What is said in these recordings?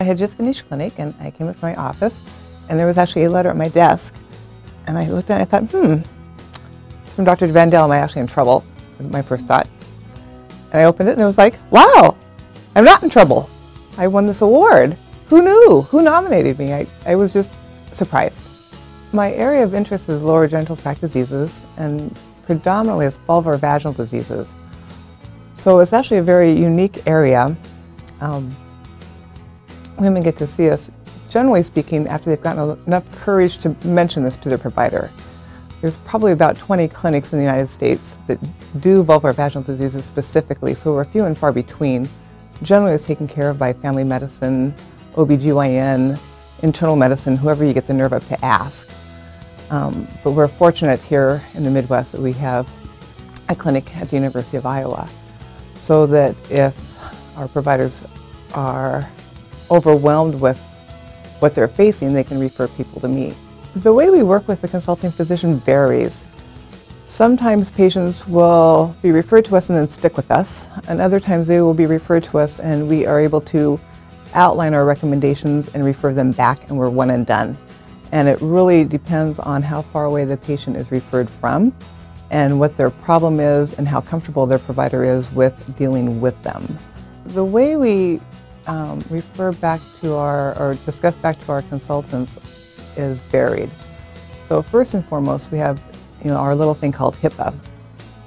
had just finished clinic and I came up to my office and there was actually a letter at my desk. And I looked at it and I thought, it's from Dr. Vandell, am I actually in trouble? Was my first thought. And I opened it and it was like, wow, I'm not in trouble. I won this award. Who knew? Who nominated me? I was just surprised. My area of interest is lower genital tract diseases, and predominantly it's vulvar vaginal diseases. So it's actually a very unique area. Women get to see us, generally speaking, after they've gotten enough courage to mention this to their provider. There's probably about 20 clinics in the United States that do vulvar vaginal diseases specifically, so we're few and far between. Generally it's taken care of by family medicine, OB/GYN, internal medicine, whoever you get the nerve up to ask. But we're fortunate here in the Midwest that we have a clinic at the University of Iowa, so that if our providers are overwhelmed with what they're facing, they can refer people to me. The way we work with the consulting physician varies. Sometimes patients will be referred to us and then stick with us, and other times they will be referred to us and we are able to outline our recommendations and refer them back, and we're one and done. And it really depends on how far away the patient is referred from and what their problem is and how comfortable their provider is with dealing with them. The way we refer back to or discuss back to our consultants is varied. So first and foremost, we have our little thing called HIPAA.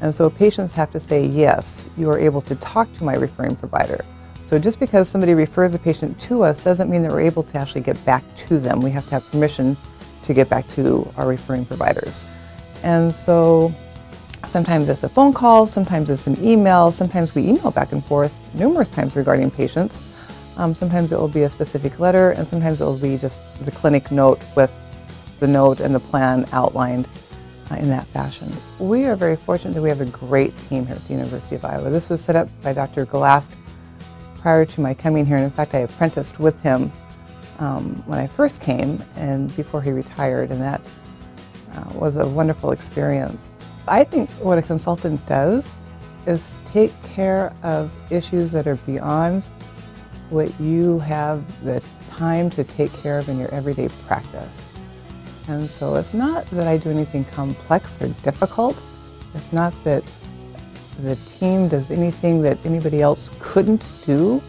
And so patients have to say, yes, you are able to talk to my referring provider. So just because somebody refers a patient to us doesn't mean that we're able to actually get back to them. We have to have permission to get back to our referring providers. And so sometimes it's a phone call, sometimes it's an email, sometimes we email back and forth numerous times regarding patients. Sometimes it will be a specific letter, and sometimes it will be just the clinic note with the note and the plan outlined in that fashion. We are very fortunate that we have a great team here at the University of Iowa. This was set up by Dr. Golask prior to my coming here, and in fact I apprenticed with him when I first came and before he retired, and that was a wonderful experience. I think what a consultant does is take care of issues that are beyond what you have the time to take care of in your everyday practice. And so it's not that I do anything complex or difficult. It's not that the team does anything that anybody else couldn't do,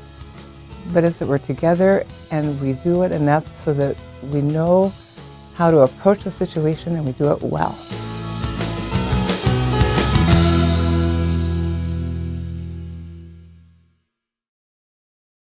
but it's that we're together and we do it enough so that we know how to approach the situation and we do it well.